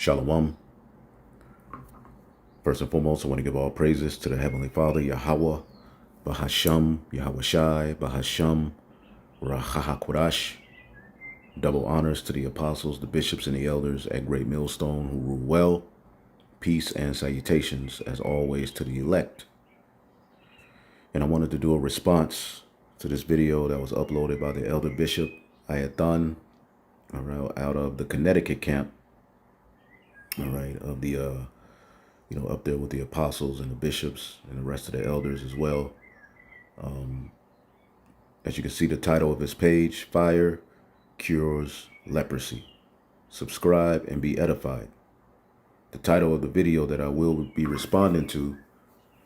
Shalom. First and foremost, I want to give all praises to the Heavenly Father, Yahweh, Bahasham, Yahweh Shai, Bahasham, Rahahakodash. Double honors to the apostles, the bishops, and the elders at Great Millstone who rule well. Peace and salutations, as always, to the elect. And I wanted to do a response to this video that was uploaded by the Elder Bishop Ayathan, out of the Connecticut camp, of the up there with the apostles and the bishops and the rest of the elders as well. As you can see, the title of his page, Fire Cures Leprosy. Subscribe and be edified. The title of the video that I will be responding to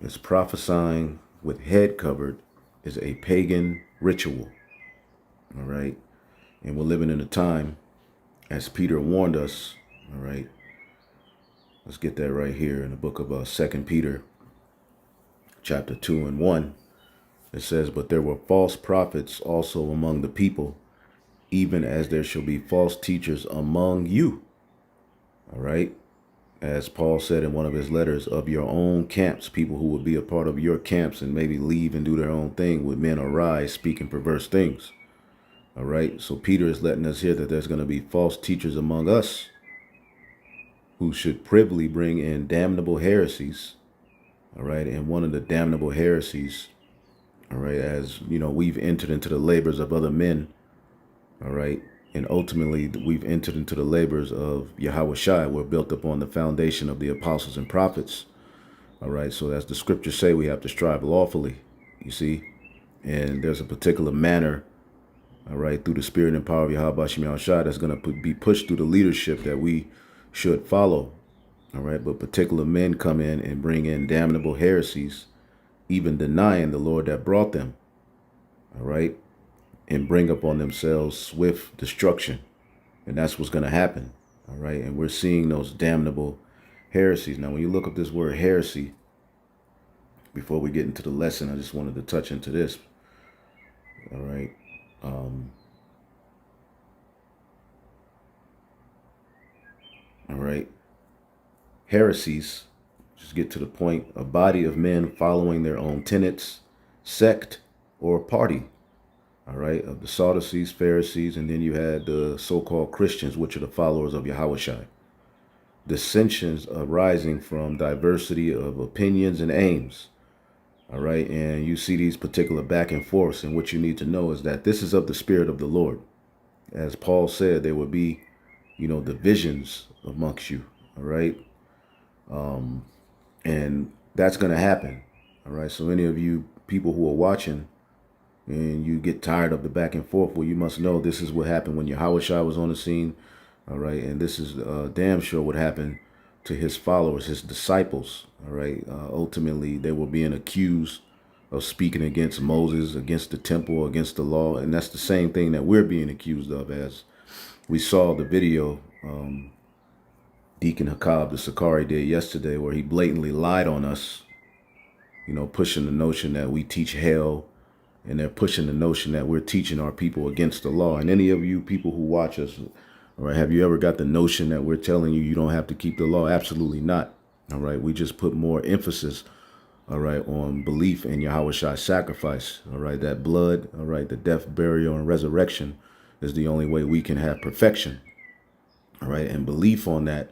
is Prophesying with Head Covered is a Pagan Ritual. All right. And we're living in a time, as Peter warned us, all right. Let's get that right here in the book of 2 Peter, chapter 2 and 1. It says, "But there were false prophets also among the people, even as there shall be false teachers among you." All right. As Paul said in one of his letters, of your own camps, people who would be a part of your camps and maybe leave and do their own thing, with men arise speaking perverse things. All right. So Peter is letting us hear that there's going to be false teachers among us who should privily bring in damnable heresies. All right. And one of the damnable heresies, all right, as you know, we've entered into the labors of other men. All right. And ultimately, we've entered into the labors of Yahweh Shai. We're built upon the foundation of the apostles and prophets. All right. So as the scriptures say, we have to strive lawfully, you see. And there's a particular manner, all right, through the spirit and power of Yahweh Shai that's going to be pushed through the leadership that we should follow. All right. But particular men come in and bring in damnable heresies, even denying the Lord that brought them. All right. And bring upon themselves swift destruction. And that's what's going to happen. All right. And we're seeing those damnable heresies. Now, when you look up this word heresy, before we get into the lesson, I just wanted to touch into this. All right. All right. Heresies, just get to the point, a body of men following their own tenets, sect, or party. All right, of the Sadducees, Pharisees, and then you had the so-called Christians, which are the followers of Yahweh Shai. Dissensions arising from diversity of opinions and aims. All right, and you see these particular back and forths, and what you need to know is that this is of the Spirit of the Lord. As Paul said, there would be, divisions amongst you. All right, and that's going to happen. All right, so any of you people who are watching, and you get tired of the back and forth, well, you must know this is what happened when Yahweh Shai was on the scene. All right. And this is damn sure what happened to his followers, his disciples. All right. Ultimately, they were being accused of speaking against Moses, against the temple, against the law. And that's the same thing that we're being accused of, as we saw the video Deacon Hakab, the Sakari, did yesterday, where he blatantly lied on us, pushing the notion that we teach hell. And they're pushing the notion that we're teaching our people against the law. And any of you people who watch us, all right, have you ever got the notion that we're telling you don't have to keep the law? Absolutely not. All right. We just put more emphasis, all right, on belief in Yahweh Shai's sacrifice. All right. That blood, all right, the death, burial, and resurrection is the only way we can have perfection. All right. And belief on that,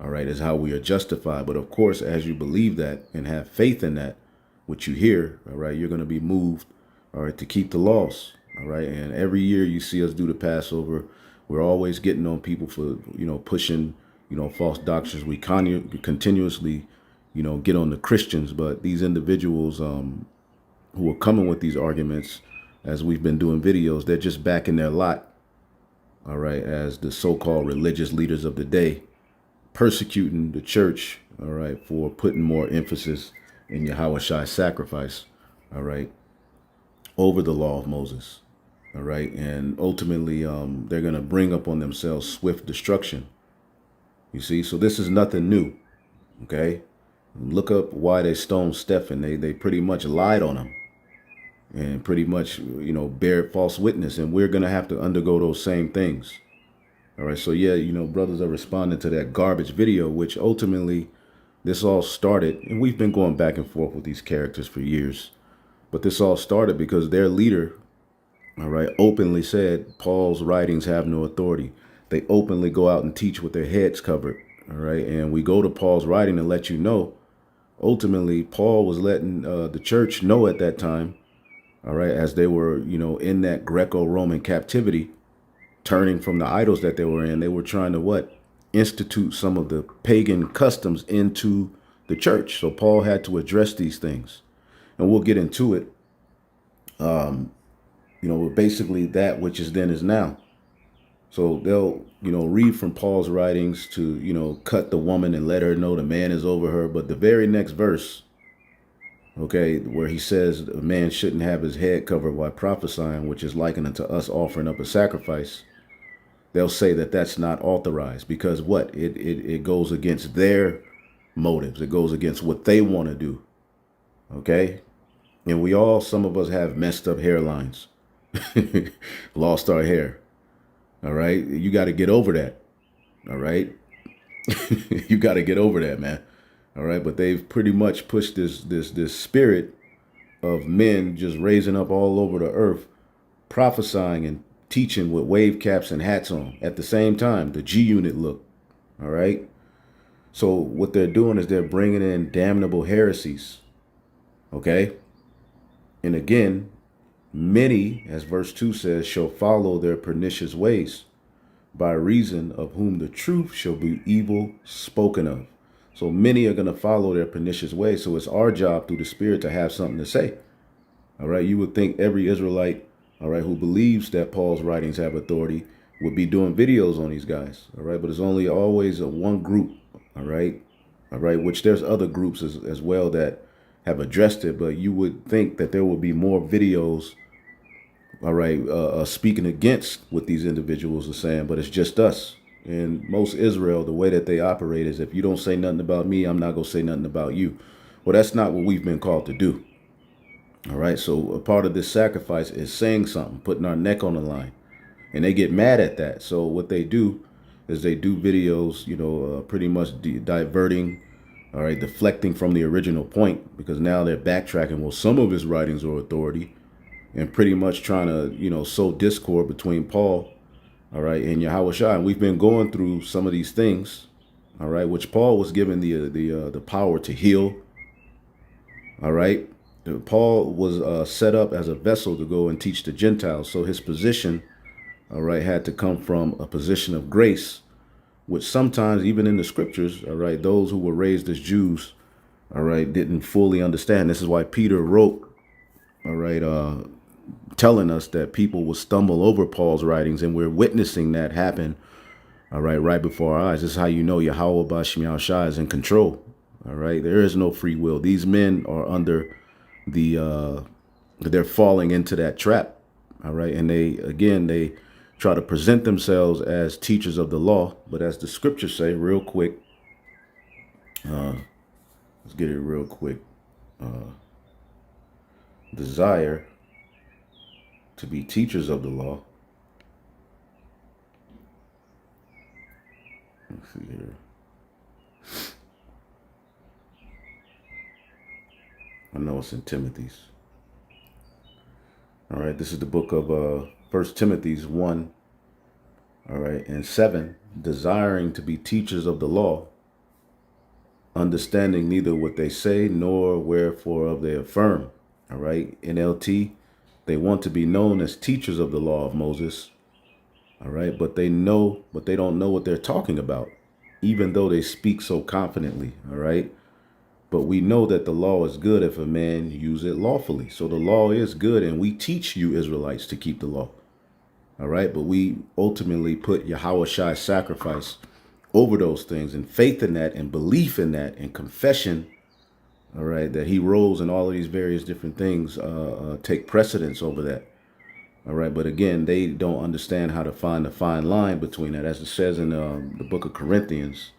all right, is how we are justified. But of course, as you believe that and have faith in that, what you hear, all right, you're going to be moved, all right, to keep the laws. All right. And every year you see us do the Passover. We're always getting on people for, pushing, false doctrines. We continuously, get on the Christians. But these individuals who are coming with these arguments, as we've been doing videos, they're just backing their lot. All right. As the so-called religious leaders of the day, persecuting the church. All right. For putting more emphasis in Yahweh Shai's sacrifice. All right. Over the law of Moses. All right. And ultimately, they're going to bring up on themselves swift destruction. You see, so this is nothing new. OK, look up why they stoned Stephen. They pretty much lied on him and pretty much, bear false witness. And we're going to have to undergo those same things. All right. So yeah, brothers are responding to that garbage video, which ultimately this all started, and we've been going back and forth with these characters for years. But this all started because their leader, all right, openly said Paul's writings have no authority. They openly go out and teach with their heads covered. All right. And we go to Paul's writing and let you know, ultimately, Paul was letting the church know at that time, all right, as they were, in that Greco-Roman captivity, turning from the idols that they were in. They were trying to what? Institute some of the pagan customs into the church. So Paul had to address these things. And we'll get into it. Basically that which is then is now. So they'll, read from Paul's writings to, cut the woman and let her know the man is over her. But the very next verse, okay, where he says a man shouldn't have his head covered while prophesying, which is likened unto us offering up a sacrifice, they'll say that that's not authorized because what? It goes against their motives. It goes against what they want to do. Okay? And some of us have messed up hairlines, lost our hair. All right? You got to get over that. All right? You got to get over that, man. All right? But they've pretty much pushed this spirit of men just raising up all over the earth, prophesying and teaching with wave caps and hats on at the same time, the G unit look. All right. So what they're doing is they're bringing in damnable heresies. Okay. And again, many, as verse 2 says, shall follow their pernicious ways, by reason of whom the truth shall be evil spoken of. So many are going to follow their pernicious ways. So it's our job through the Spirit to have something to say. All right. You would think every Israelite, all right, who believes that Paul's writings have authority would be doing videos on these guys. All right. But it's only always one group. All right. All right. Which there's other groups as well that have addressed it. But you would think that there would be more videos. All right. Speaking against what these individuals are saying. But it's just us. And most Israel, the way that they operate is if you don't say nothing about me, I'm not going to say nothing about you. Well, that's not what we've been called to do. All right. So a part of this sacrifice is saying something, putting our neck on the line, and they get mad at that. So what they do is they do videos, pretty much diverting, all right, deflecting from the original point, because now they're backtracking. Well, some of his writings are authority, and pretty much trying to, sow discord between Paul, all right, and Yahweh Shai. And we've been going through some of these things, all right, which Paul was given the power to heal, all right. Paul was set up as a vessel to go and teach the Gentiles. So his position, all right, had to come from a position of grace, which sometimes even in the scriptures, all right, those who were raised as Jews, all right, didn't fully understand. This is why Peter wrote, all right, telling us that people will stumble over Paul's writings, and we're witnessing that happen, all right before our eyes. This is how you know Yahweh Bashmiel Shai is in control. All right, there is no free will. These men are under they're falling into that trap. All right. And they try to present themselves as teachers of the law. But as the scriptures say, real quick, let's get it real quick. Desire to be teachers of the law. Let's see here. I know it's in Timothy's. All right, this is the book of 1 Timothy's 1, all right, and 7, desiring to be teachers of the law, understanding neither what they say nor wherefore of they affirm. All right, NLT, they want to be known as teachers of the law of Moses. All right, but they don't know what they're talking about, even though they speak so confidently. All right. But we know that the law is good if a man use it lawfully. So the law is good, and we teach you Israelites to keep the law. All right. But we ultimately put Yahweh Shai's sacrifice over those things, and faith in that, and belief in that, and confession. All right. That he rose, and all of these various different things take precedence over that. All right. But again, they don't understand how to find the fine line between that. As it says in the book of Corinthians.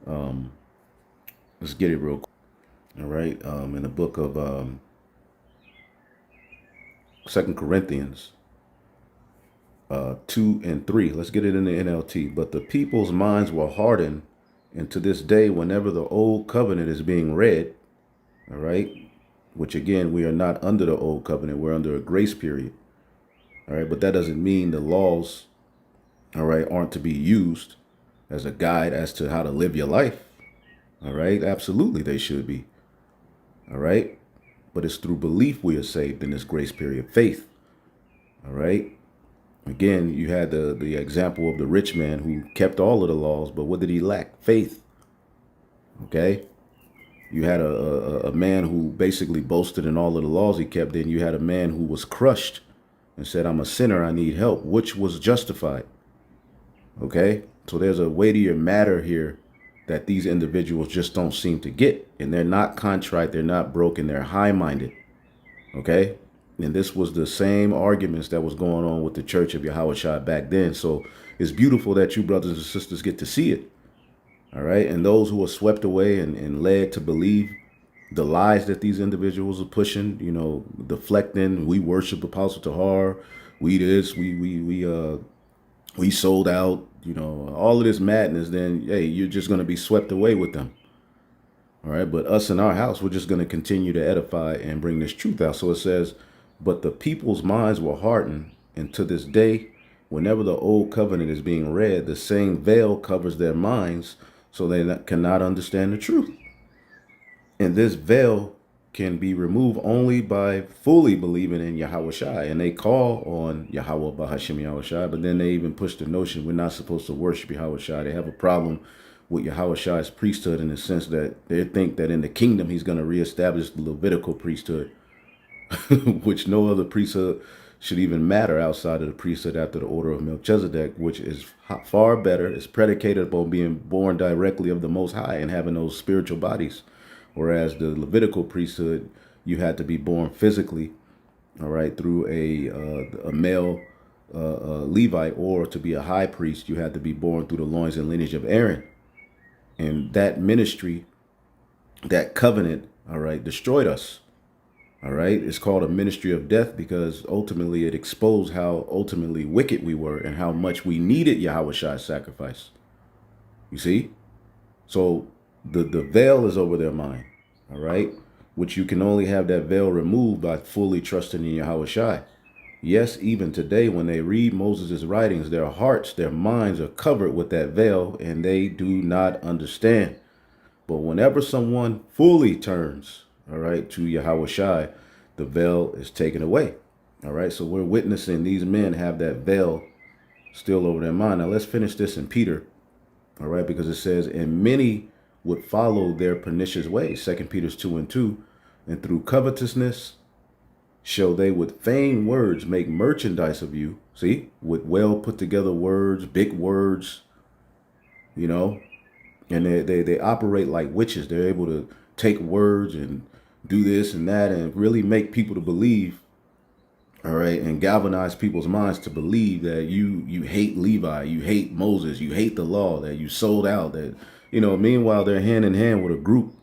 Let's get it real quick. All right. In the book of 2 Corinthians. 2 and 3. Let's get it in the NLT. But the people's minds were hardened, and to this day, whenever the old covenant is being read, all right, which again, we are not under the old covenant, we're under a grace period. All right, but that doesn't mean the laws, all right, aren't to be used as a guide as to how to live your life. All right, absolutely they should be. All right, but it's through belief we are saved in this grace period, faith. All right. Again, you had the example of the rich man who kept all of the laws, but what did he lack? Faith. Okay. You had a man who basically boasted in all of the laws he kept. Then you had a man who was crushed and said, I'm a sinner, I need help, which was justified. Okay. So there's a weightier matter here that these individuals just don't seem to get. And they're not contrite, they're not broken, they're high-minded. Okay. And this was the same arguments that was going on with the Church of Yahushua back then. So it's beautiful that you brothers and sisters get to see it. All right. And those who are swept away and led to believe the lies that these individuals are pushing, you know, deflecting, we worship Apostle Tahar, we this, we sold out, you know, all of this madness, then hey, you're just going to be swept away with them. All right. But us in our house, we're just going to continue to edify and bring this truth out. So it says, but the people's minds were hardened, and to this day, whenever the old covenant is being read, the same veil covers their minds, so they cannot understand the truth. And this veil can be removed only by fully believing in Yahushua. And they call on Yahweh Bahashim Yahushua, but then they even push the notion we're not supposed to worship Yahushua. They have a problem with Yahushua's priesthood in the sense that they think that in the kingdom he's going to reestablish the Levitical priesthood, which no other priesthood should even matter outside of the priesthood after the order of Melchizedek, which is far better. It's predicated upon being born directly of the Most High and having those spiritual bodies. Whereas the Levitical priesthood, you had to be born physically, all right, through a male Levite, or to be a high priest, you had to be born through the loins and lineage of Aaron. And that ministry, that covenant, all right, destroyed us. All right. It's called a ministry of death because ultimately it exposed how ultimately wicked we were and how much we needed Yahushua's sacrifice. You see? So the veil is over their mind. All right. Which you can only have that veil removed by fully trusting in Yahushua. Yes, even today, when they read Moses' writings, their hearts, their minds are covered with that veil and they do not understand. But whenever someone fully turns, all right, to Yahushua, the veil is taken away. All right, so we're witnessing these men have that veil still over their mind. Now let's finish this in Peter, all right, because it says, and many would follow their pernicious ways, 2 Peter 2 and 2, and through covetousness shall they with vain words make merchandise of you. See, with well put together words, big words, you know, and they operate like witches. They're able to take words and do this and that and really make people to believe, all right, and galvanize people's minds to believe that you hate Levi, you hate Moses, you hate the law, that you sold out, that, you know, meanwhile they're hand in hand with a group,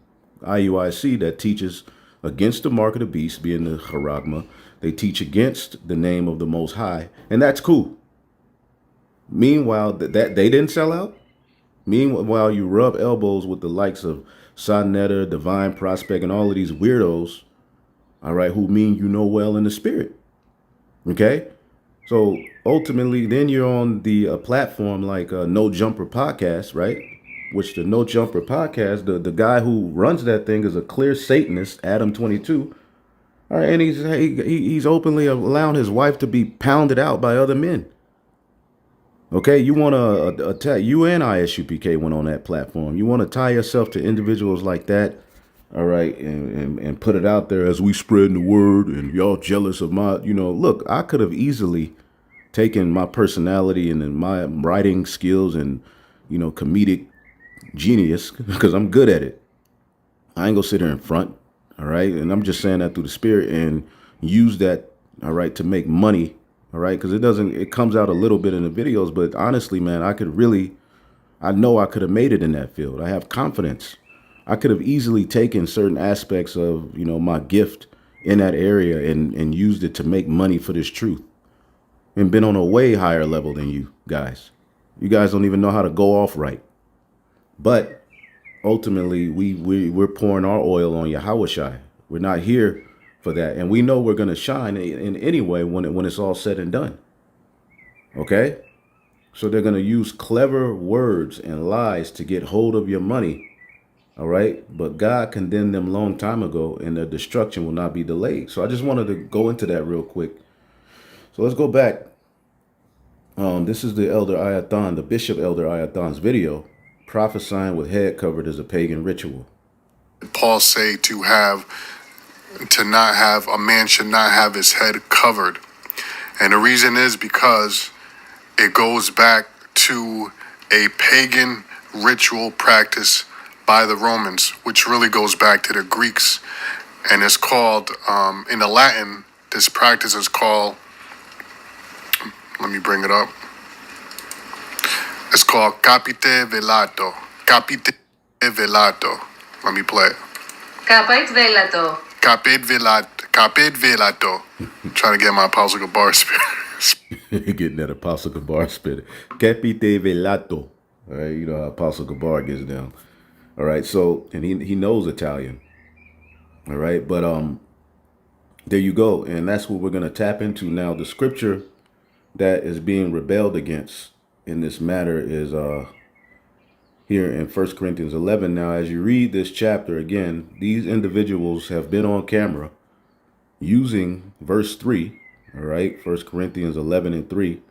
IUIC, that teaches against the mark of the beast, being the charagma. They teach against the name of the Most High, and that's cool. Meanwhile, that they didn't sell out. Meanwhile, you rub elbows with the likes of Sonetta, Divine Prospect, and all of these weirdos, all right, who mean you know well in the spirit. Okay? So ultimately, then you're on the platform like No Jumper Podcast, right? Which the No Jumper Podcast, the guy who runs that thing is a clear Satanist, Adam 22. All right, and he's openly allowing his wife to be pounded out by other men. Okay, you want to attack, you and ISUPK went on that platform. You want to tie yourself to individuals like that, all right, and put it out there as we spreading the word and y'all jealous of my, you know, look, I could have easily taken my personality and my writing skills and, you know, comedic genius, because I'm good at it. I ain't gonna sit here in front, all right, and I'm just saying that through the spirit and use that, all right, to make money. All right, because it comes out a little bit in the videos, but honestly, man, I know I could have made it in that field. I have confidence. I could have easily taken certain aspects of, you know, my gift in that area and used it to make money for this truth. and been on a way higher level than you guys. You guys don't even know how to go off right. But ultimately, we're pouring our oil on Yahushai. We're not here for that. And we know we're going to shine in any way when it's all said and done. Okay? So they're going to use clever words and lies to get hold of your money. All right? But God condemned them long time ago, and their destruction will not be delayed. So I just wanted to go into that real quick. So let's go back. This is the Elder Ayathan, the Bishop Elder Ayathan's video, prophesying with head covered as a pagan ritual. Paul say to not have, a man should not have his head covered. And the reason is because it goes back to a pagan ritual practice by the Romans, which really goes back to the Greeks. And it's called, in the Latin, this practice is called, let me bring it up. It's called capite velato. Capite velato. Let me play it. Capite velato. Capite velato. Capite velato. Trying to get my Apostle Gabar spirit. Getting that Apostle Gabar spirit. Capite velato. All right, you know how Apostle Gabar gets down. All right, so, and he knows Italian. All right, but there you go. And that's what we're going to tap into now. The scripture that is being rebelled against in this matter is here in 1 Corinthians 11. Now, as you read this chapter again, these individuals have been on camera using verse 3, all right, 1 Corinthians 11 and 3.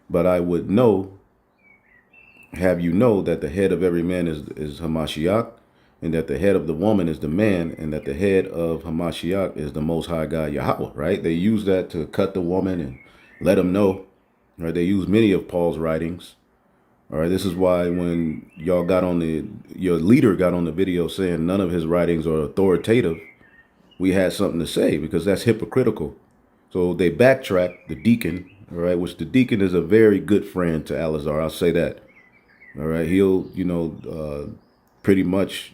But I would have you know that the head of every man is Hamashiach, and that the head of the woman is the man, and that the head of Hamashiach is the Most High God Yahweh, right? They use that to cut the woman and let them know, right? They use many of Paul's writings. All right, this is why when y'all your leader got on the video saying none of his writings are authoritative, we had something to say, because that's hypocritical. So they backtrack the deacon, all right, which the deacon is a very good friend to Alazar. I'll say that. All right, he'll, pretty much,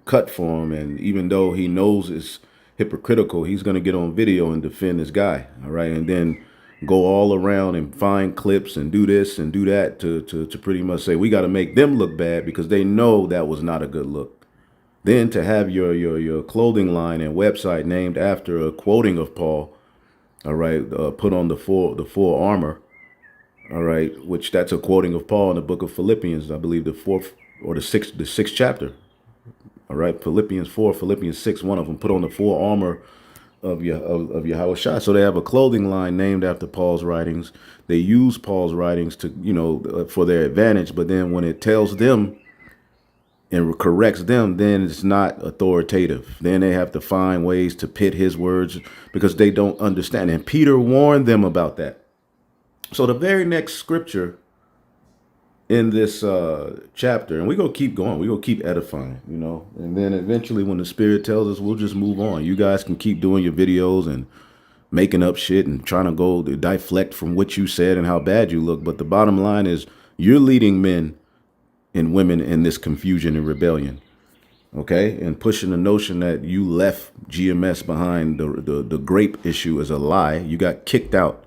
cut for him. And even though he knows it's hypocritical, he's going to get on video and defend this guy. All right, and then go all around and find clips and do this and do that to pretty much say we got to make them look bad because they know that was not a good look. Then to have your clothing line and website named after a quoting of Paul, all right, put on the full armor, all right, which that's a quoting of Paul in the book of Philippians, I believe the fourth or the sixth chapter. All right, Philippians 4, Philippians 6, one of them, put on the full armor of Yahushua. So they have a clothing line named after Paul's writings. They use Paul's writings to, for their advantage. But then when it tells them and corrects them, then it's not authoritative. Then they have to find ways to pit his words because they don't understand. And Peter warned them about that. So the very next scripture in this chapter, and we're going to keep going. We're going to keep edifying, and then eventually when the Spirit tells us, we'll just move on. You guys can keep doing your videos and making up shit and trying to go to deflect from what you said and how bad you look. But the bottom line is you're leading men and women in this confusion and rebellion, okay? And pushing the notion that you left GMS behind the grape issue is a lie. You got kicked out.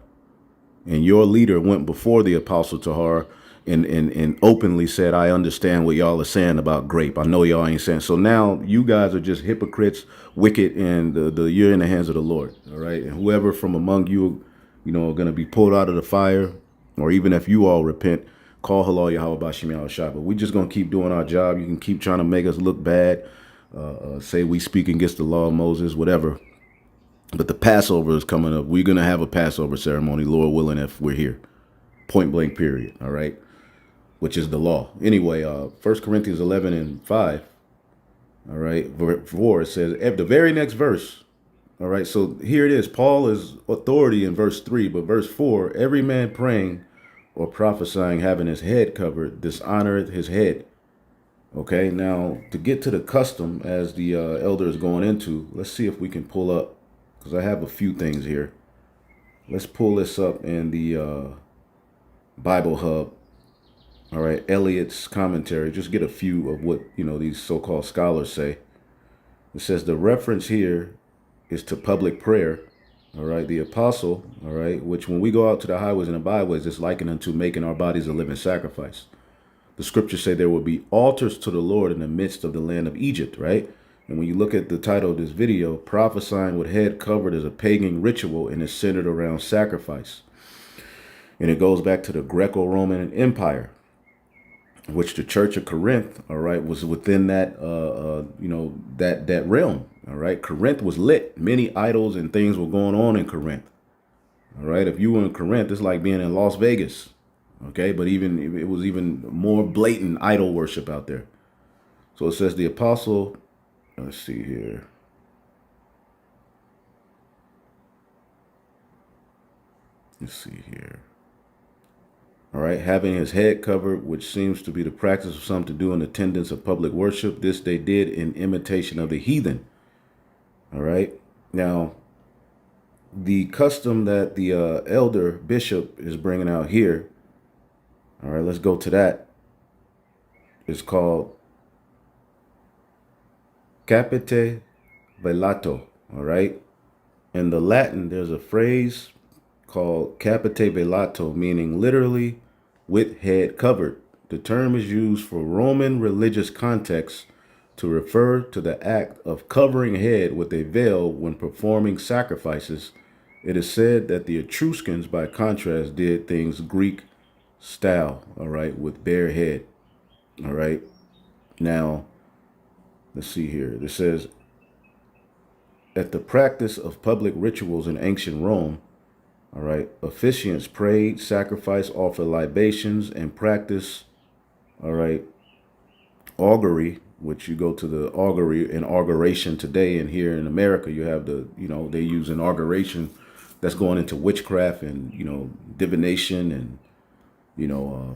And your leader went before the Apostle Tahar and openly said, I understand what y'all are saying about grape. I know y'all ain't saying. So now you guys are just hypocrites, wicked, and you're in the hands of the Lord. All right. And whoever from among you, are going to be pulled out of the fire, or even if you all repent, call halal Yahweh Bashim Yahushua. But we're just going to keep doing our job. You can keep trying to make us look bad, say we speak against the law of Moses, whatever. But the Passover is coming up. We're going to have a Passover ceremony, Lord willing, if we're here. Point blank, period. All right. Which is the law. Anyway, 1 Corinthians 11 and 5. All right. 4, it says, at the very next verse. All right. So here it is. Paul is authority in verse 3. But verse 4, every man praying or prophesying having his head covered dishonoreth his head. Okay. Now, to get to the custom, as the elder is going into, let's see if we can pull up. Because I have a few things here. Let's pull this up in the Bible Hub. All right, Eliot's commentary. Just get a few of what, these so-called scholars say. It says the reference here is to public prayer. all right, the apostle, all right, which when we go out to the highways and the byways, it's likened unto making our bodies a living sacrifice. The scriptures say there will be altars to the Lord in the midst of the land of Egypt, right? And when you look at the title of this video, prophesying with head covered is a pagan ritual and is centered around sacrifice. And it goes back to the Greco-Roman Empire, which the Church of Corinth, all right, was within that, that realm, all right. Corinth was lit. Many idols and things were going on in Corinth, all right. If you were in Corinth, it's like being in Las Vegas, okay. But even it was even more blatant idol worship out there. So it says the apostle. Let's see here. Let's see here. All right, having his head covered, which seems to be the practice of some to do in attendance of public worship. This they did in imitation of the heathen. All right. Now, the custom that the elder bishop is bringing out here. All right, let's go to that. It's called capite velato. All right. In the Latin, there's a phrase called capite velato, meaning literally with head covered. The term is used for Roman religious contexts to refer to the act of covering head with a veil when performing sacrifices. It is said that the Etruscans, by contrast, did things Greek style, all right, with bare head, all right. Now, let's see here. It says, at the practice of public rituals in ancient Rome, all right, officiants prayed, sacrificed, offered libations, and practiced, all right, augury, which you go to the augury, inauguration today. And here in America, you have the, they use inauguration that's going into witchcraft and, divination and,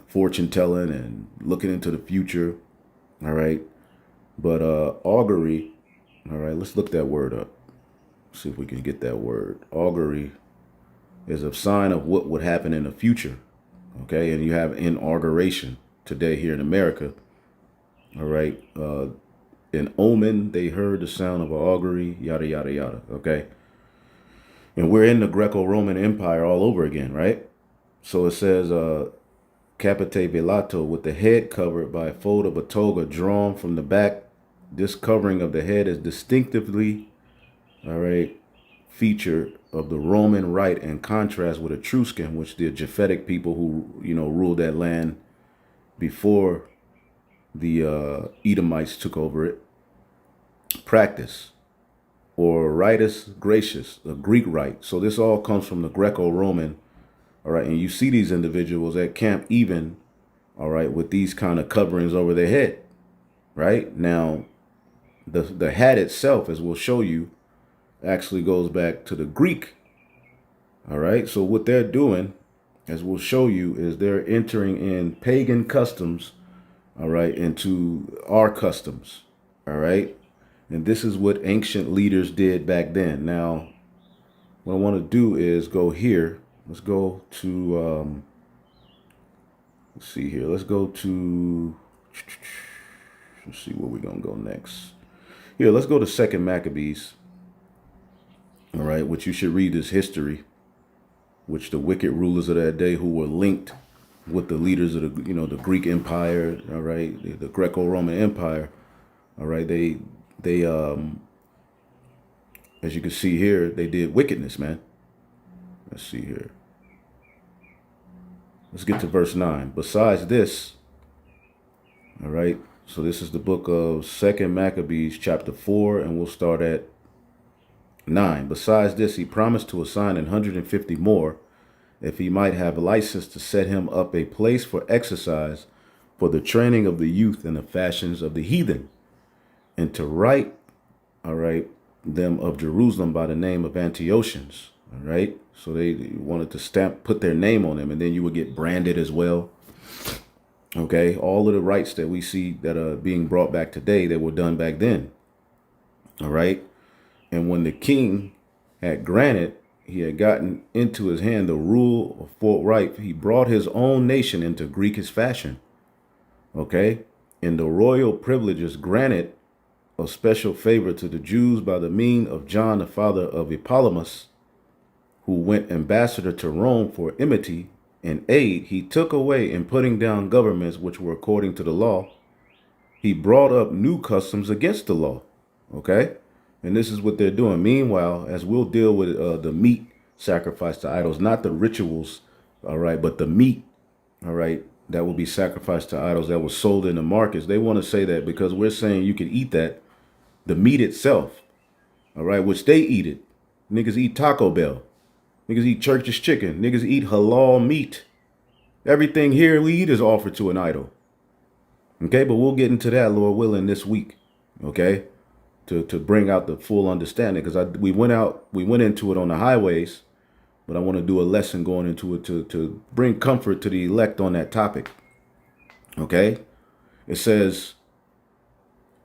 fortune telling and looking into the future. All right. But augury, all right, let's look that word up. See if we can get that word. Augury is a sign of what would happen in the future. Okay. And you have inauguration today here in America. All right. In omen, they heard the sound of an augury, yada, yada, yada. Okay. And we're in the Greco-Roman Empire all over again, right? So it says, capite velato, with the head covered by a fold of a toga drawn from the back. This covering of the head is distinctively, all right, feature of the Roman rite in contrast with Etruscan, which the Japhetic people who, ruled that land before the Edomites took over it, practice, or ritus gracious, a Greek rite. So this all comes from the Greco-Roman, all right, and you see these individuals at camp even, all right, with these kind of coverings over their head, right? Now, the hat itself, as we'll show you, actually goes back to the Greek, all right? So what they're doing, as we'll show you, is they're entering in pagan customs, all right, into our customs, all right? And this is what ancient leaders did back then. Now, what I want to do is go here. Let's go to, let's see here. Let's go to, let's see where we're going to go next. Here, let's go to 2nd Maccabees, all right, which you should read this history, which the wicked rulers of that day who were linked with the leaders of the, the Greek Empire, all right, the Greco-Roman Empire, all right, they as you can see here, they did wickedness, man. Let's see here. Let's get to verse 9. Besides this, all right, so this is the book of 2nd Maccabees, chapter 4, and we'll start at 9. Besides this, he promised to assign 150 more, if he might have license to set him up a place for exercise for the training of the youth in the fashions of the heathen, and to write, all right, them of Jerusalem by the name of Antiochians, all right? So they wanted to put their name on them, and then you would get branded as well. Okay, all of the rights that we see that are being brought back today, that were done back then. All right. And when the king had granted, he had gotten into his hand the rule of forthright, he brought his own nation into Greekish fashion. Okay. And the royal privileges granted a special favor to the Jews by the mean of John, the father of Epalymus, who went ambassador to Rome for enmity and aid, he took away in putting down governments which were according to the law. He brought up new customs against the law. Okay? And this is what they're doing. Meanwhile, as we'll deal with the meat sacrificed to idols, not the rituals, all right, but the meat, all right, that will be sacrificed to idols that was sold in the markets. They want to say that because we're saying you can eat that, the meat itself, all right, which they eat it. Niggas eat Taco Bell. Niggas eat Church's chicken. Niggas eat halal meat. Everything here we eat is offered to an idol. Okay, but we'll get into that, Lord willing, this week. Okay, to bring out the full understanding, because we went into it on the highways, but I want to do a lesson going into it to bring comfort to the elect on that topic. Okay, it says,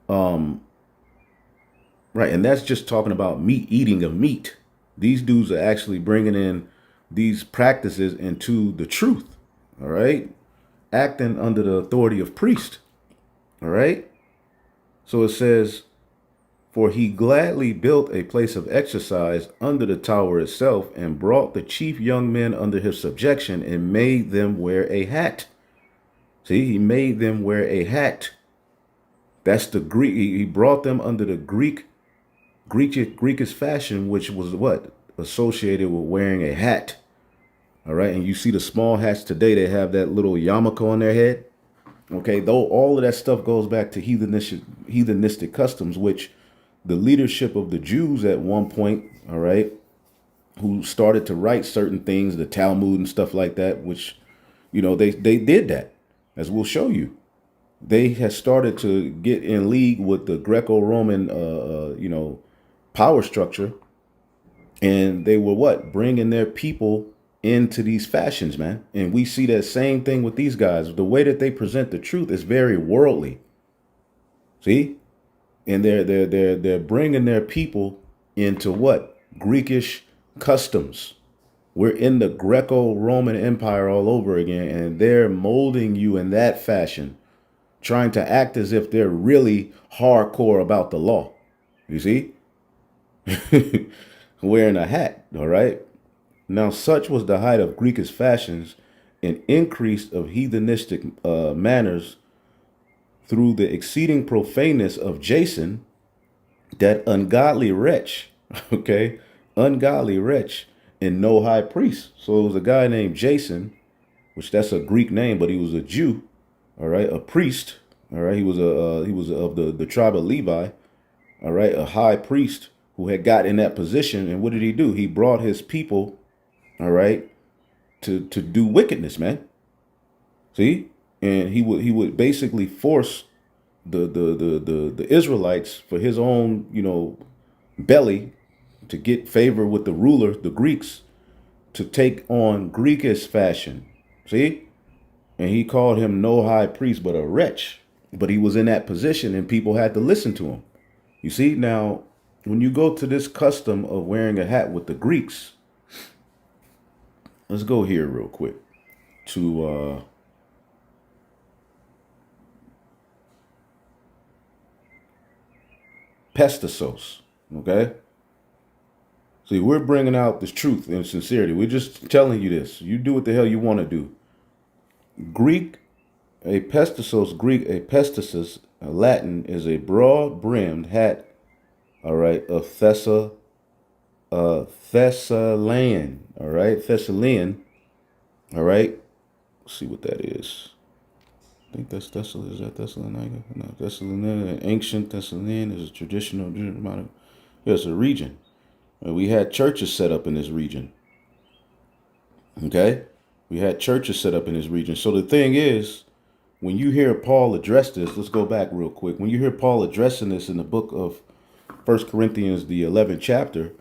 right, and that's just talking about meat, eating of meat. These dudes are actually bringing in these practices into the truth. All right, acting under the authority of priest. All right, so it says, for he gladly built a place of exercise under the tower itself and brought the chief young men under his subjection and made them wear a hat. See, he made them wear a hat. That's the Greek. He brought them under the Greekish fashion, which was what? Associated with wearing a hat. All right. And you see the small hats today, they have that little yarmulke on their head. Okay. Though all of that stuff goes back to heathenistic customs, which the leadership of the Jews at one point, all right, who started to write certain things, the Talmud and stuff like that, which, you know, they did that, as we'll show you. They had started to get in league with the Greco-Roman, power structure. And they were what? Bringing their people into these fashions, man. And we see that same thing with these guys. The way that they present the truth is very worldly. See? And they're bringing their people into what? Greekish customs. We're in the Greco-Roman Empire all over again, and they're molding you in that fashion, trying to act as if they're really hardcore about the law. You see? Wearing a hat, all right? Now, such was the height of Greekish fashions and increase of heathenistic manners through the exceeding profaneness of Jason, that ungodly wretch, okay, ungodly wretch, and no high priest. So it was a guy named Jason, which that's a Greek name, but he was a Jew, all right, a priest, all right. He was of the tribe of Levi, all right, a high priest who had got in that position. And what did he do? He brought his people, all right, to do wickedness, man. See? And he would basically force the Israelites for his own, belly, to get favor with the ruler, the Greeks, to take on Greekish fashion. See? And he called him no high priest, but a wretch. But he was in that position and people had to listen to him. You see, now, when you go to this custom of wearing a hat with the Greeks, let's go here real quick to Pestissos, okay? See, we're bringing out this truth and sincerity. We're just telling you this. You do what the hell you want to do. Greek, a pestissos, Latin, is a broad-brimmed hat, all right, of Thessalian, all right, Thessalian, all right. Let's see what that is. I think that's Thessalian. Is that Thessalonica? No, Thessalian, ancient Thessalian is a traditional. Yeah, it's a region. We had churches set up in this region. Okay? We had churches set up in this region. So the thing is, when you hear Paul address this, let's go back real quick. When you hear Paul addressing this in the book of 1 Corinthians, the 11th chapter,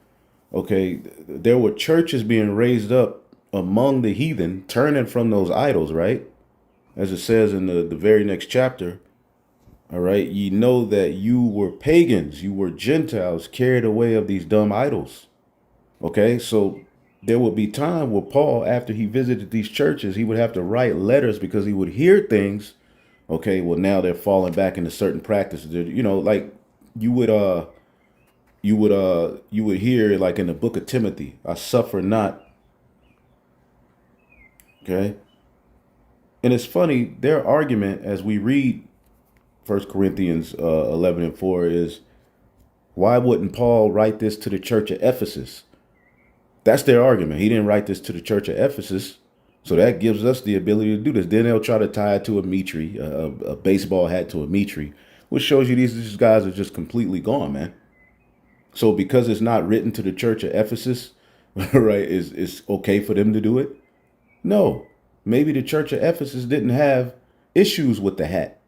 okay, there were churches being raised up among the heathen, turning from those idols, right? As it says in the very next chapter, all right, ye know that you were pagans, you were Gentiles, carried away of these dumb idols. Okay, so there would be time where Paul, after he visited these churches, he would have to write letters because he would hear things. Okay, well, now they're falling back into certain practices. Like you would, you would hear like in the book of Timothy, I suffer not. Okay. And it's funny, their argument as we read 1 Corinthians 11:4 is, why wouldn't Paul write this to the church of Ephesus? That's their argument. He didn't write this to the church of Ephesus. So that gives us the ability to do this. Then they'll try to tie it to a mitre, a baseball hat to a mitre, which shows you these guys are just completely gone, man. So because it's not written to the church of Ephesus, right, it's okay for them to do it? No. Maybe the church of Ephesus didn't have issues with the hat.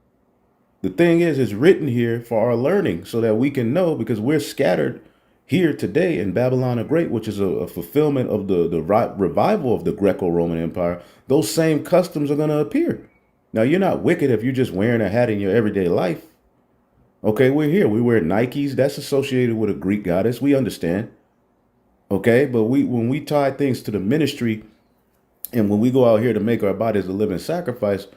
The thing is, it's written here for our learning so that we can know, because we're scattered here today in Babylon the Great, which is a fulfillment of the revival of the Greco-Roman Empire. Those same customs are going to appear. Now, you're not wicked if you're just wearing a hat in your everyday life. Okay, we're here. We wear Nikes. That's associated with a Greek goddess. We understand. Okay, but when we tie things to the ministry, and when we go out here to make our bodies a living sacrifice,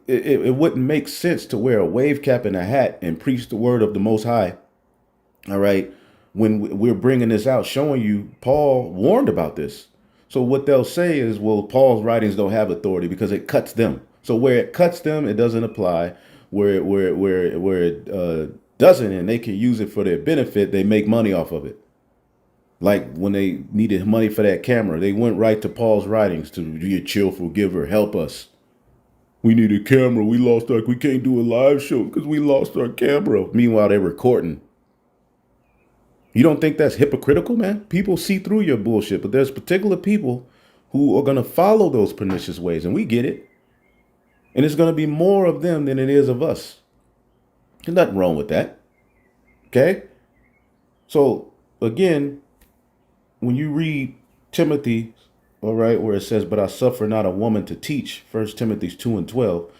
it wouldn't make sense to wear a wave cap and a hat and preach the word of the Most High. All right. When we're bringing this out, showing you Paul warned about this. So what they'll say is, well, Paul's writings don't have authority because it cuts them. So where it cuts them, it doesn't apply. Where it doesn't, and they can use it for their benefit, they make money off of it. Like when they needed money for that camera, they went right to Paul's writings to be a cheerful giver, help us. We need a camera. We can't do a live show because we lost our camera. Meanwhile, they're recording. You don't think that's hypocritical, man? People see through your bullshit, but there's particular people who are going to follow those pernicious ways, and we get it. And it's going to be more of them than it is of us. There's nothing wrong with that. Okay? So, again, when you read Timothy, all right, where it says, but I suffer not a woman to teach, 1 Timothy 2:12,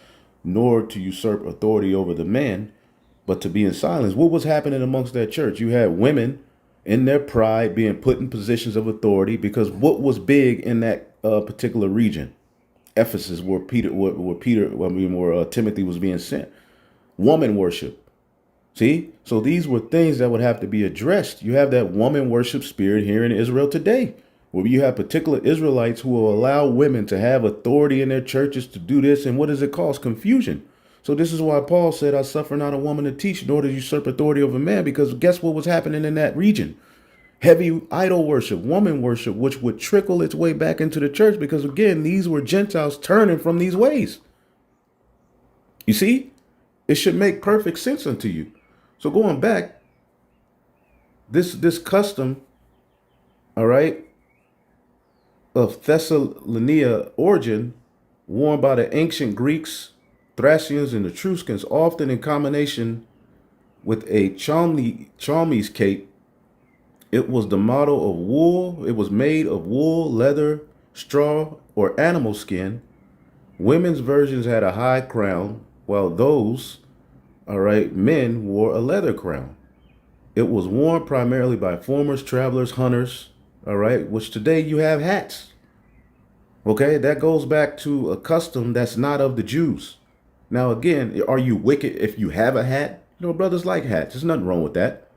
nor to usurp authority over the man, but to be in silence. What was happening amongst that church? You had women in their pride being put in positions of authority, because what was big in that particular region? Ephesus, where Timothy was being sent. Woman worship. See? So these were things that would have to be addressed. You have that woman worship spirit here in Israel today, where you have particular Israelites who will allow women to have authority in their churches to do this. And what does it cause? Confusion. So this is why Paul said, I suffer not a woman to teach, nor to usurp authority over man, because guess what was happening in that region? Heavy idol worship, woman worship, which would trickle its way back into the church, because again, these were Gentiles turning from these ways. You see, it should make perfect sense unto you. So going back, this custom, all right, of Thessalonica origin, worn by the ancient Greeks, Thracians, and Etruscans, often in combination with a chlamys cape. It was the model of wool. It was made of wool, leather, straw, or animal skin. Women's versions had a high crown, while those, all right, men wore a leather crown. It was worn primarily by farmers, travelers, hunters, all right, which today you have hats. Okay, that goes back to a custom that's not of the Jews. Now, again, are you wicked if you have a hat? You know, brothers like hats. There's nothing wrong with that.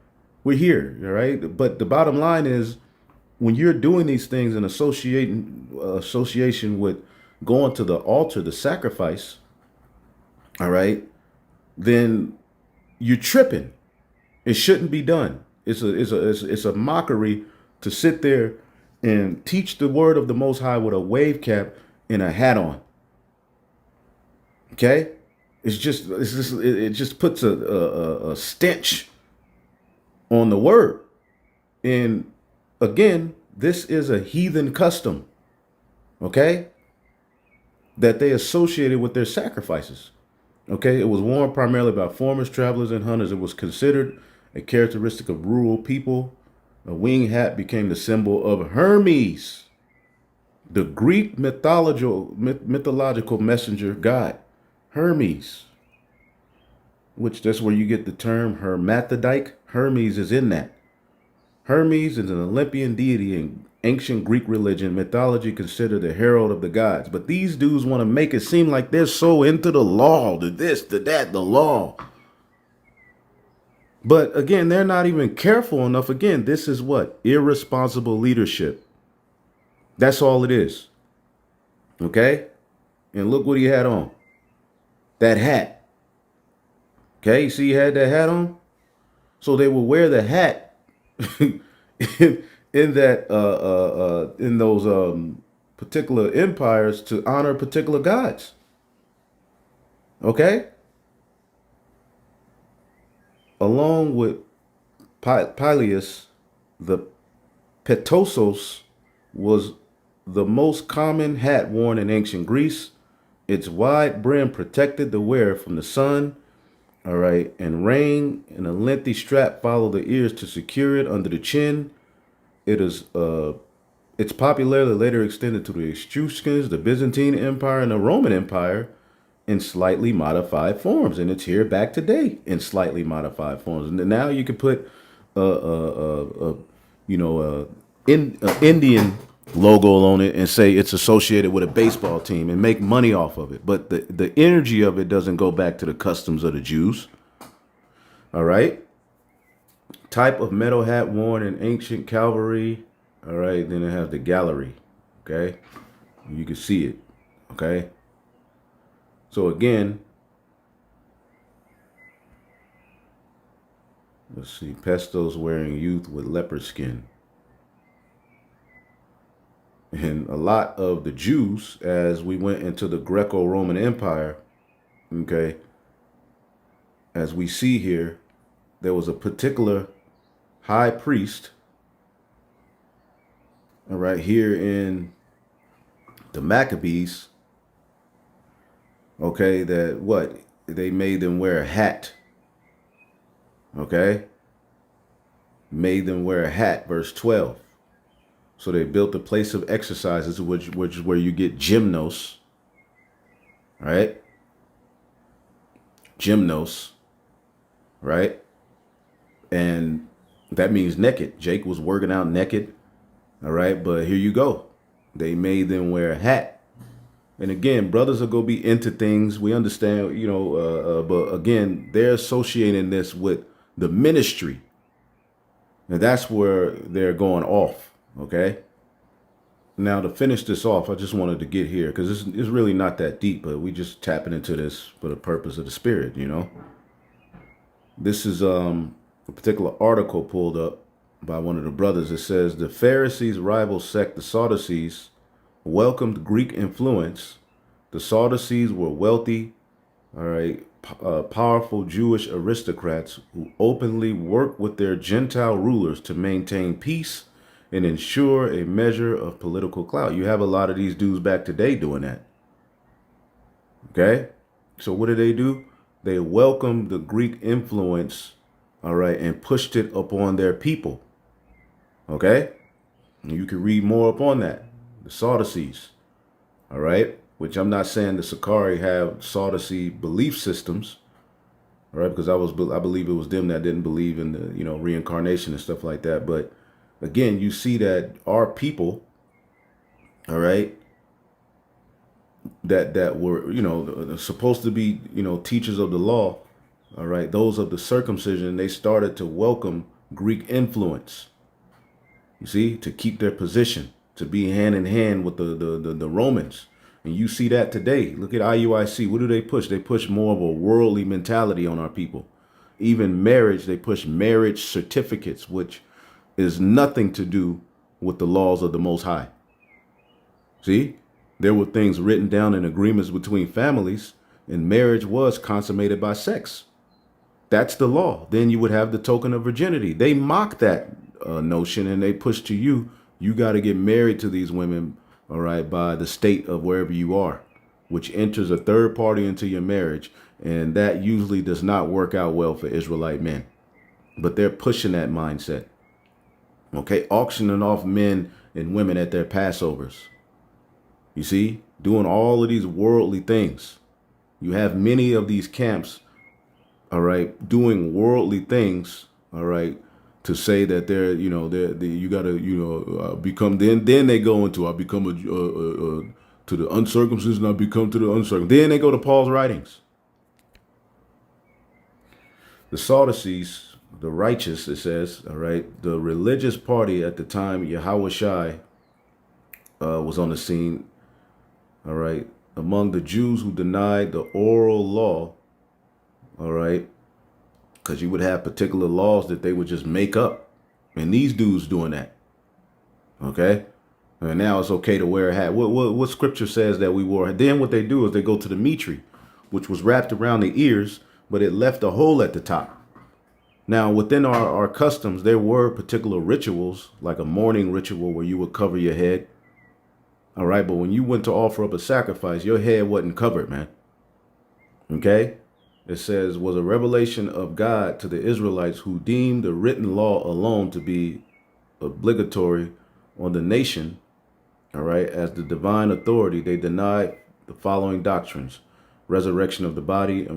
We're here, all right? But the bottom line is, when you're doing these things in association with going to the altar, the sacrifice, all right, then you're tripping. It shouldn't be done. It's a mockery to sit there and teach the word of the Most High with a wave cap and a hat on. Okay, it just puts a stench on the word. And again, this is a heathen custom, okay, that they associated with their sacrifices. Okay, it was worn primarily by farmers, travelers, and hunters. It was considered a characteristic of rural people. A winged hat became the symbol of Hermes, the Greek mythological messenger god. Hermes, which that's where you get the term hermaphrodite. Hermes is in that. Hermes is an Olympian deity in ancient Greek religion, mythology, considered the herald of the gods. But these dudes want to make it seem like they're so into the law, the this, the that, the law. But again, they're not even careful enough. Again, this is what? Irresponsible leadership. That's all it is. Okay? And look what he had on. That hat. Okay, you see he had that hat on? So they will wear the hat in, in that in those particular empires to honor particular gods. Okay? Along with Peleus, the petosos was the most common hat worn in ancient Greece. Its wide brim protected the wearer from the sun, all right, and rain, and a lengthy strap followed the ears to secure it under the chin. It is its popularity later extended to the Etruscans, the Byzantine Empire, and the Roman Empire in slightly modified forms, and it's here back today in slightly modified forms. And now you can put Indian logo on it and say it's associated with a baseball team and make money off of it. But the energy of it doesn't go back to the customs of the Jews. All right. Type of metal hat worn in ancient cavalry. All right. Then it has the gallery. Okay. You can see it. Okay. So again, let's see. Pestos wearing youth with leopard skin. And a lot of the Jews, as we went into the Greco-Roman Empire, okay, as we see here, there was a particular high priest, all right, here in the Maccabees, okay, that what? They made them wear a hat, okay? Made them wear a hat, verse 12. So they built a place of exercises, which is where you get gymnos, right? Gymnos, right? And that means naked. Jake was working out naked, all right? But here you go. They made them wear a hat. And again, brothers are going to be into things. We understand, but again, they're associating this with the ministry. And that's where they're going off. Okay. Now to finish this off, I just wanted to get here because it's really not that deep, but we just tapping into this for the purpose of the spirit, This is a particular article pulled up by one of the brothers. It says the Pharisees' rival sect, the Sadducees, welcomed Greek influence. The Sadducees were wealthy, all right, powerful Jewish aristocrats who openly worked with their Gentile rulers to maintain peace and ensure a measure of political clout. You have a lot of these dudes back today doing that. Okay? So what do? They welcomed the Greek influence, all right, and pushed it upon their people. Okay? And you can read more upon that. The Sadducees, all right? Which I'm not saying the Sakari have Sadducee belief systems, all right? Because I believe it was them that didn't believe in the, reincarnation and stuff like that. But again, you see that our people, all right, that were, supposed to be, teachers of the law, all right, those of the circumcision, they started to welcome Greek influence, you see, to keep their position, to be hand in hand with the Romans. And you see that today. Look at IUIC. What do they push? They push more of a worldly mentality on our people. Even marriage, they push marriage certificates, which is nothing to do with the laws of the Most High. See, there were things written down in agreements between families, and marriage was consummated by sex. That's the law. Then you would have the token of virginity. They mock that notion, and they push to you got to get married to these women, all right, by the state of wherever you are, which enters a third party into your marriage. And that usually does not work out well for Israelite men. But they're pushing that mindset. Okay, auctioning off men and women at their Passovers. You see, doing all of these worldly things. You have many of these camps, all right, doing worldly things, all right, to say that they're, you got to, become, then they go into, I become to the uncircumcision, I become to the uncircumcision. Then they go to Paul's writings. The Sadducees, the righteous, it says, all right, the religious party at the time Yahweh Shai was on the scene, all right, among the Jews who denied the oral law, all right, because you would have particular laws that they would just make up. And these dudes doing that, okay? And now it's okay to wear a hat. What scripture says that we wore? Then what they do is they go to the mitri, which was wrapped around the ears, but it left a hole at the top. Now, within our customs, there were particular rituals, like a mourning ritual where you would cover your head. All right, but when you went to offer up a sacrifice, your head wasn't covered, man. Okay? It says, was a revelation of God to the Israelites who deemed the written law alone to be obligatory on the nation. All right, as the divine authority, they denied the following doctrines: resurrection of the body,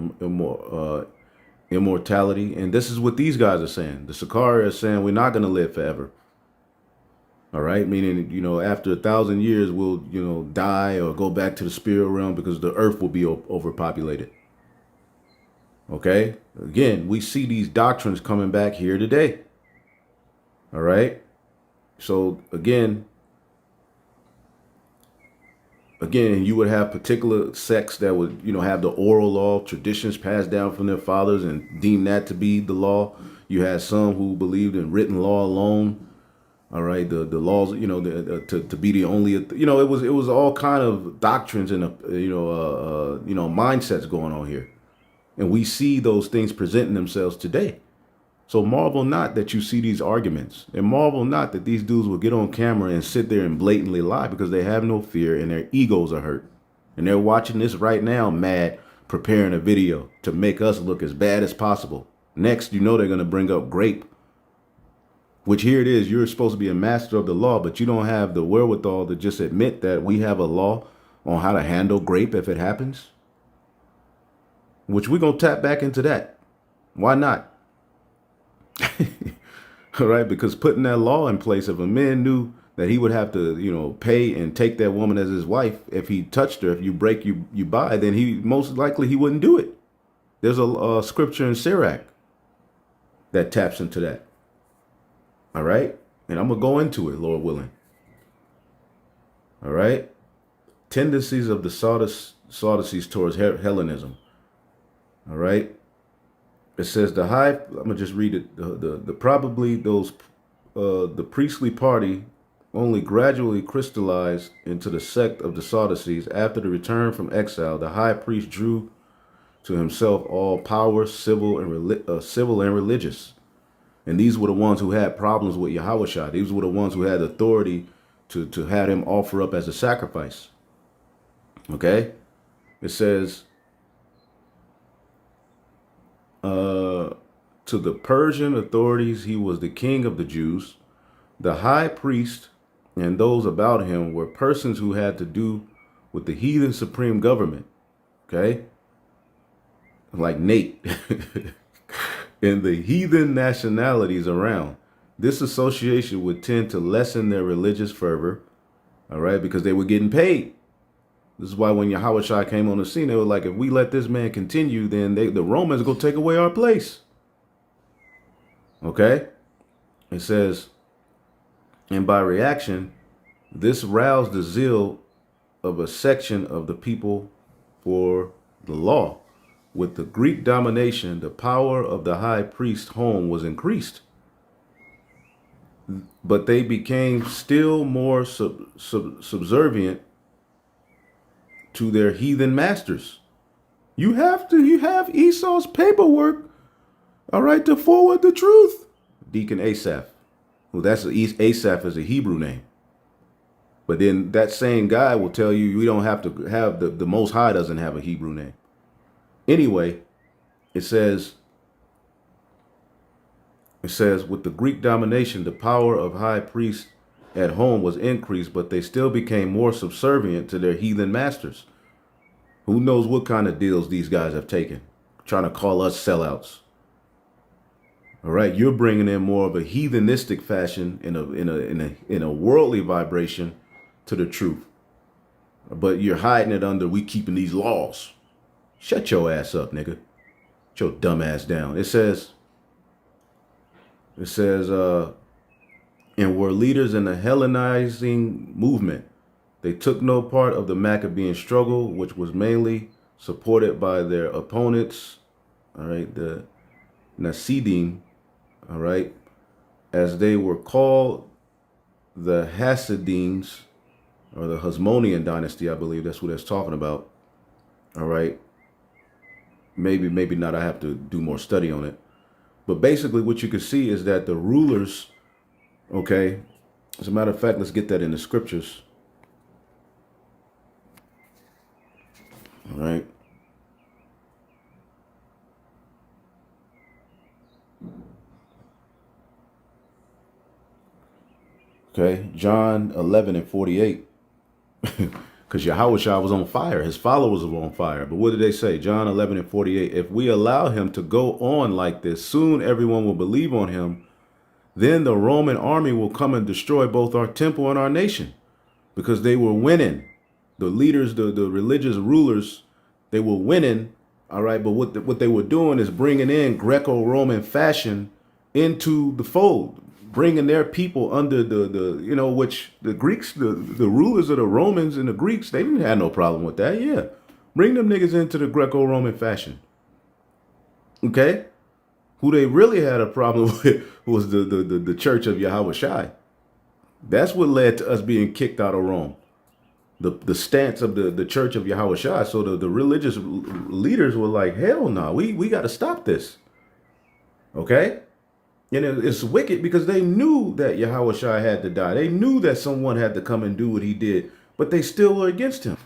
immortality. And this is what these guys are saying. The Sakari is saying we're not going to live forever. All right, meaning, after 1,000 years, we'll, die or go back to the spirit realm because the earth will be overpopulated. Okay, again, we see these doctrines coming back here today. All right, so again, you would have particular sects that would, have the oral law, traditions passed down from their fathers and deem that to be the law. You had some who believed in written law alone. All right, the laws, to be the only, it was all kind of doctrines and mindsets going on here, and we see those things presenting themselves today. So marvel not that you see these arguments, and marvel not that these dudes will get on camera and sit there and blatantly lie because they have no fear and their egos are hurt, and they're watching this right now, mad, preparing a video to make us look as bad as possible. Next, they're going to bring up grape. Which here it is, you're supposed to be a master of the law, but you don't have the wherewithal to just admit that we have a law on how to handle grape if it happens. Which we're going to tap back into that. Why not? All right, because putting that law in place, if a man knew that he would have to, pay and take that woman as his wife, if he touched her, if you break, you buy, then he most likely he wouldn't do it. There's a scripture in Sirach that taps into that. All right. And I'm going to go into it, Lord willing. All right. Tendencies of the Sadducees towards Hellenism. All right. It says I'm going to just read it. The priestly party only gradually crystallized into the sect of the Sadducees after the return from exile. The high priest drew to himself all power, civil and religious. And these were the ones who had problems with Yahweh. These were the ones who had authority to have him offer up as a sacrifice. Okay? It says, to the Persian authorities, he was the king of the Jews. The high priest and those about him were persons who had to do with the heathen supreme government. Okay? Like Nate. And the heathen nationalities around. This association would tend to lessen their religious fervor, all right, because they were getting paid. This is why when Yahweh came on the scene, they were like, if we let this man continue, then the Romans go take away our place. Okay? It says, and by reaction, this roused the zeal of a section of the people for the law. With the Greek domination, the power of the high priest home was increased. But they became still more subservient to their heathen masters. You have Esau's paperwork, all right, to forward the truth. Deacon Asaph. Well, Asaph is a Hebrew name. But then that same guy will tell you we don't have to have the Most High doesn't have a Hebrew name. Anyway, it says, with the Greek domination, the power of high priests at home was increased, but they still became more subservient to their heathen masters. Who knows what kind of deals these guys have taken, trying to call us sellouts. All right, you're bringing in more of a heathenistic fashion in a worldly vibration to the truth, but you're hiding it under we keeping these laws. Shut your ass up, nigga. Shut your dumb ass down. It says, It says, and were leaders in the Hellenizing movement. They took no part of the Maccabean struggle, which was mainly supported by their opponents, all right, the Nasidim, all right, as they were called, the Hasidims, or the Hasmonean dynasty, I believe that's what it's talking about, all right. Maybe not, I have to do more study on it. But basically what you can see is that the rulers, okay, as a matter of fact, let's get that in the scriptures. All right. Okay. John 11 and 48. Because Yahushua was on fire. His followers were on fire. But what did they say? John 11 and 48. If we allow him to go on like this, soon everyone will believe on him. Then the Roman army will come and destroy both our temple and our nation. Because they were winning. The leaders, the religious rulers, they were winning. All right. But what they were doing is bringing in Greco-Roman fashion into the fold, bringing their people under the which the Greeks, the rulers of the Romans and the Greeks, they didn't have no problem with that. Yeah. Bring them niggas into the Greco-Roman fashion. Okay. Who they really had a problem with was the church of Yahushua. That's what led to us being kicked out of Rome. The stance of the church of Yahushua. So the religious leaders were like, hell no, we got to stop this. Okay. And it's wicked because they knew that Yahushua had to die. They knew that someone had to come and do what he did, but they still were against him.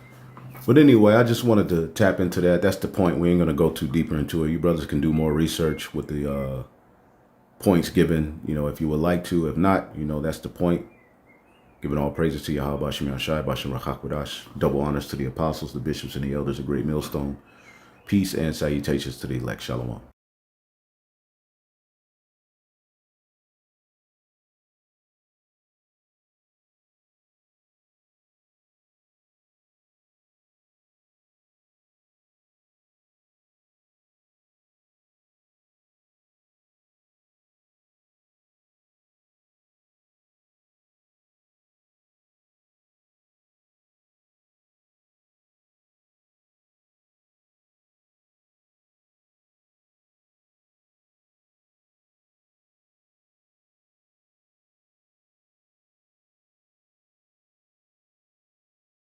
But anyway, I just wanted to tap into that. That's the point. We ain't going to go too deeper into it. You brothers can do more research with the points given, if you would like to. If not, that's the point. Giving all praises to Yahweh, Bashem Yashai, Bashem Rachakwadash. Double honors to the apostles, the bishops, and the elders of Great Millstone. Peace and salutations to the elect. Shalom.